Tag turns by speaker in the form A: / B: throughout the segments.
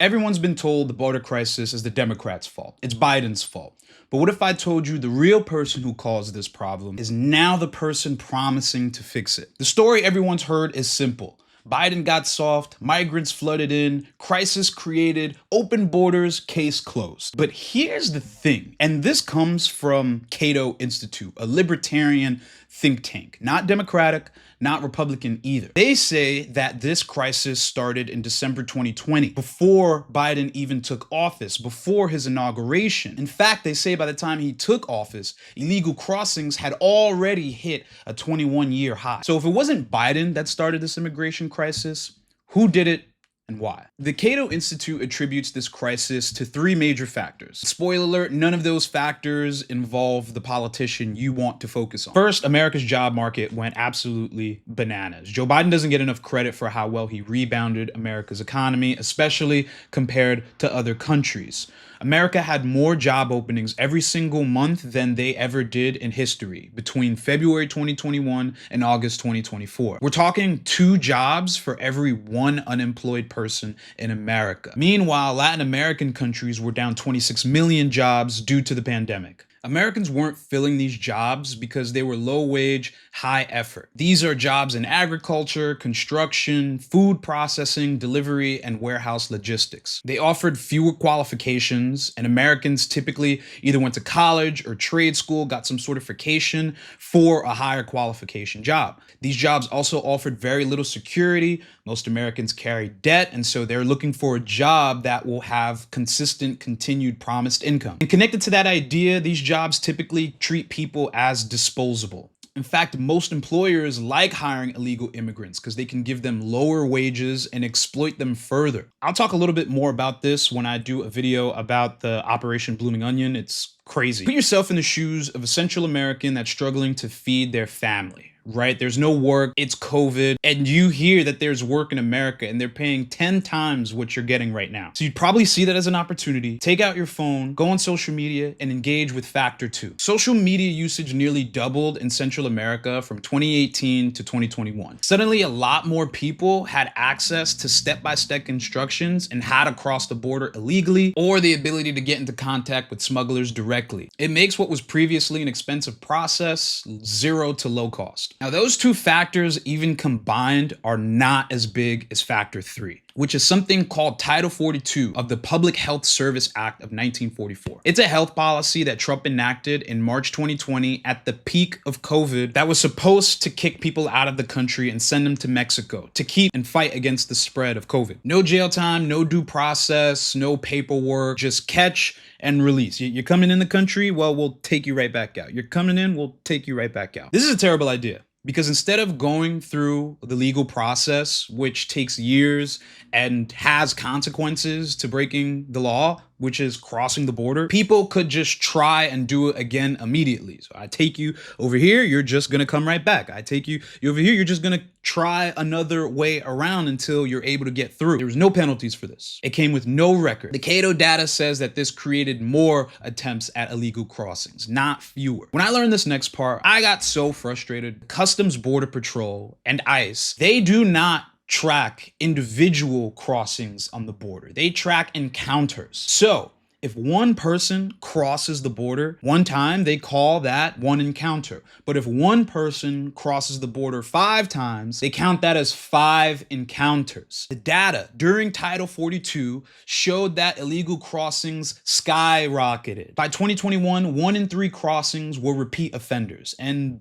A: Everyone's been told the border crisis is the Democrats' fault. It's Biden's fault. But what if I told you the real person who caused this problem is now the person promising to fix it? The story everyone's heard is simple. Biden got soft, migrants flooded in, crisis created, open borders, case closed. But here's the thing, and this comes from Cato Institute, a libertarian think tank, not Democratic, not Republican either. They say that this crisis started in December 2020, before Biden even took office, before his inauguration. In fact, they say by the time he took office, illegal crossings had already hit a 21-year high. So if it wasn't Biden that started this immigration crisis, who did it and why? The Cato Institute attributes this crisis to three major factors. Spoiler alert, none of those factors involve the politician you want to focus on. First, America's job market went absolutely bananas. Joe Biden doesn't get enough credit for how well he rebounded America's economy, especially compared to other countries. America had more job openings every single month than they ever did in history between February 2021 and August 2024. We're talking 2 jobs for every 1 unemployed person in America. Meanwhile, Latin American countries were down 26 million jobs due to the pandemic. Americans weren't filling these jobs because they were low wage, high effort. These are jobs in agriculture, construction, food processing, delivery, and warehouse logistics. They offered fewer qualifications, and Americans typically either went to college or trade school, got some certification for a higher qualification job. These jobs also offered very little security. Most Americans carry debt, and so they're looking for a job that will have consistent, continued promised income. And connected to that idea, these jobs typically treat people as disposable. In fact, most employers like hiring illegal immigrants because they can give them lower wages and exploit them further. I'll talk a little bit more about this when I do a video about the Operation Blooming Onion. It's crazy. Put yourself in the shoes of a Central American that's struggling to feed their family. Right? There's no work, it's COVID, and you hear that there's work in America and they're paying 10 times what you're getting right now. So you'd probably see that as an opportunity. Take out your phone, go on social media, and engage with Factor 2. Social media usage nearly doubled in Central America from 2018 to 2021. Suddenly, a lot more people had access to step-by-step instructions on how to cross the border illegally or the ability to get into contact with smugglers directly. It makes what was previously an expensive process zero to low cost. Now, those 2 factors, even combined, are not as big as factor 3, which is something called Title 42 of the Public Health Service Act of 1944. It's a health policy that Trump enacted in March 2020 at the peak of COVID that was supposed to kick people out of the country and send them to Mexico to keep and fight against the spread of COVID. No jail time, no due process, no paperwork, just catch and release. You're coming in the country, well, we'll take you right back out. You're coming in, we'll take you right back out. This is a terrible idea. Because instead of going through the legal process, which takes years and has consequences to breaking the law, which is crossing the border, people could just try and do it again immediately. So I take you over here, you're just gonna come right back. I take you over here, you're just gonna try another way around until you're able to get through. There was no penalties for this. It came with no record. The Cato data says that this created more attempts at illegal crossings, not fewer. When I learned this next part, I got so frustrated. Customs Border Patrol and ICE, they do not track individual crossings on the border. They track encounters. So if one person crosses the border one time, they call that one encounter. But if one person crosses the border 5 times, they count that as 5 encounters. The data during Title 42 showed that illegal crossings skyrocketed. By 2021, 1 in 3 crossings were repeat offenders. And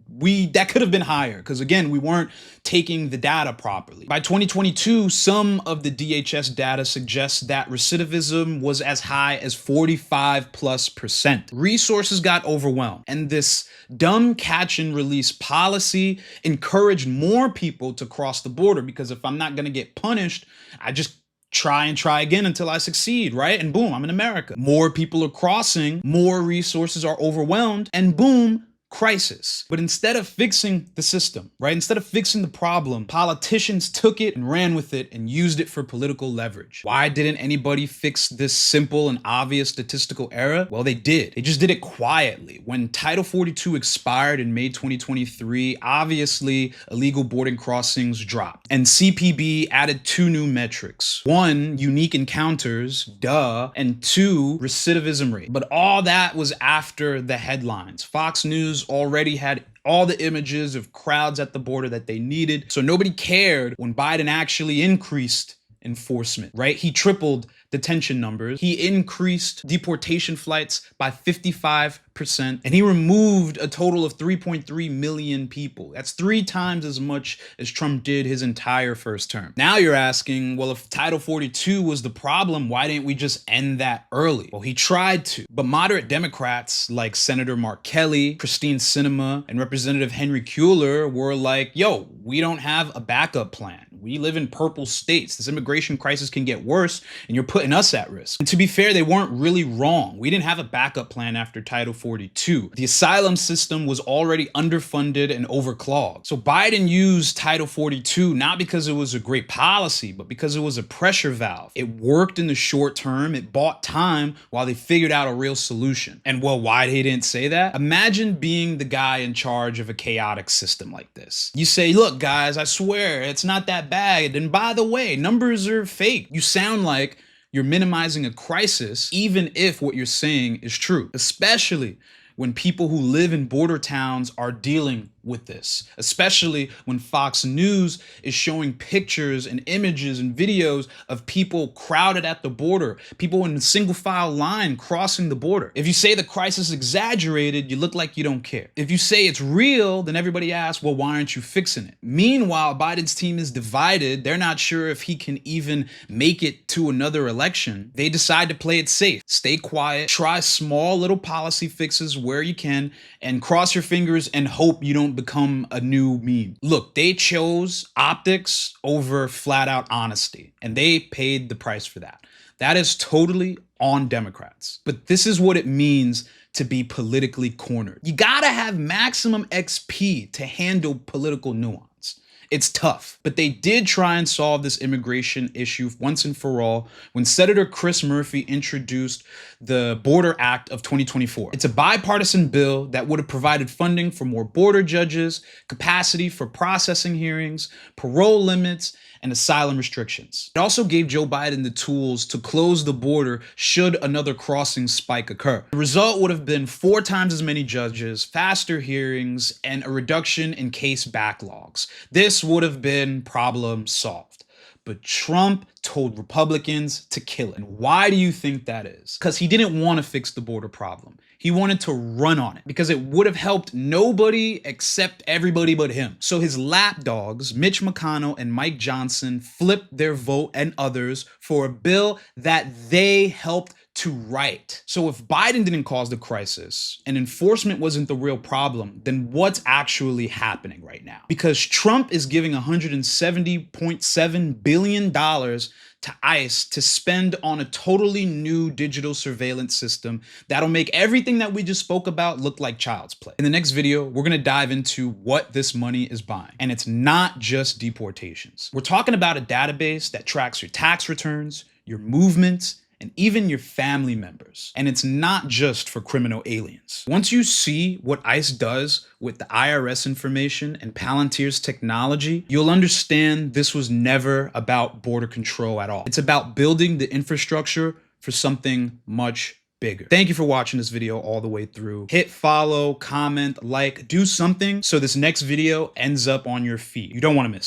A: that could have been higher because, again, we weren't taking the data properly. By 2022, some of the DHS data suggests that recidivism was as high as 45+%. Resources got overwhelmed, and this dumb catch and release policy encouraged more people to cross the border because if I'm not going to get punished, I just try and try again until I succeed, right? And boom, I'm in America. More people are crossing, more resources are overwhelmed, and boom, crisis. But instead of fixing the system, right? Instead of fixing the problem, politicians took it and ran with it and used it for political leverage. Why didn't anybody fix this simple and obvious statistical error? Well, they did. They just did it quietly. When Title 42 expired in May 2023, obviously illegal boarding crossings dropped. And CPB added 2 new metrics. 1, unique encounters, duh, and 2, recidivism rate. But all that was after the headlines. Fox News already had all the images of crowds at the border that they needed. So nobody cared when Biden actually increased enforcement, right? He tripled detention numbers. He increased deportation flights by 55%, and he removed a total of 3.3 million people. That's 3 times as much as Trump did his entire first term. Now you're asking, well, if Title 42 was the problem, why didn't we just end that early? Well, he tried to, but moderate Democrats like Senator Mark Kelly, Christine Sinema, and Representative Henry Cuellar were like, yo, we don't have a backup plan. We live in purple states. This immigration crisis can get worse, and you're putting us at risk. And to be fair, they weren't really wrong. We didn't have a backup plan after Title 42. The asylum system was already underfunded and overclogged. So Biden used Title 42 not because it was a great policy, but because it was a pressure valve. It worked in the short term. It bought time while they figured out a real solution. And well, why they didn't say that? Imagine being the guy in charge of a chaotic system like this. You say, look, guys, I swear it's not that bad. And by the way, numbers are fake. You sound like you're minimizing a crisis, even if what you're saying is true, especially when people who live in border towns are dealing with this, especially when Fox News is showing pictures and images and videos of people crowded at the border, people in a single file line crossing the border. If you say the crisis is exaggerated, you look like you don't care. If you say it's real, then everybody asks, well, why aren't you fixing it? Meanwhile, Biden's team is divided. They're not sure if he can even make it to another election. They decide to play it safe, stay quiet, try small little policy fixes where you can, and cross your fingers and hope you don't become a new meme. Look, they chose optics over flat out honesty, and they paid the price for that. That is totally on Democrats. But this is what it means to be politically cornered. You gotta have maximum XP to handle political nuance. It's tough, but they did try and solve this immigration issue once and for all when Senator Chris Murphy introduced the Border Act of 2024. It's a bipartisan bill that would have provided funding for more border judges, capacity for processing hearings, parole limits, and asylum restrictions. It also gave Joe Biden the tools to close the border should another crossing spike occur. The result would have been 4 times as many judges, faster hearings, and a reduction in case backlogs. This would have been problem solved. But Trump told Republicans to kill it. And why do you think that is? Because he didn't want to fix the border problem. He wanted to run on it because it would have helped nobody except everybody but him. So his lapdogs, Mitch McConnell and Mike Johnson, flipped their vote and others for a bill that they helped to write. So if Biden didn't cause the crisis and enforcement wasn't the real problem, then what's actually happening right now? Because Trump is giving $170.7 billion to ICE to spend on a totally new digital surveillance system that'll make everything that we just spoke about look like child's play. In the next video, we're gonna dive into what this money is buying. And it's not just deportations. We're talking about a database that tracks your tax returns, your movements, and even your family members. And it's not just for criminal aliens. Once you see what ICE does with the IRS information and Palantir's technology, you'll understand this was never about border control at all. It's about building the infrastructure for something much bigger. Thank you for watching this video all the way through. Hit follow, comment, like, do something so this next video ends up on your feed. You don't want to miss it.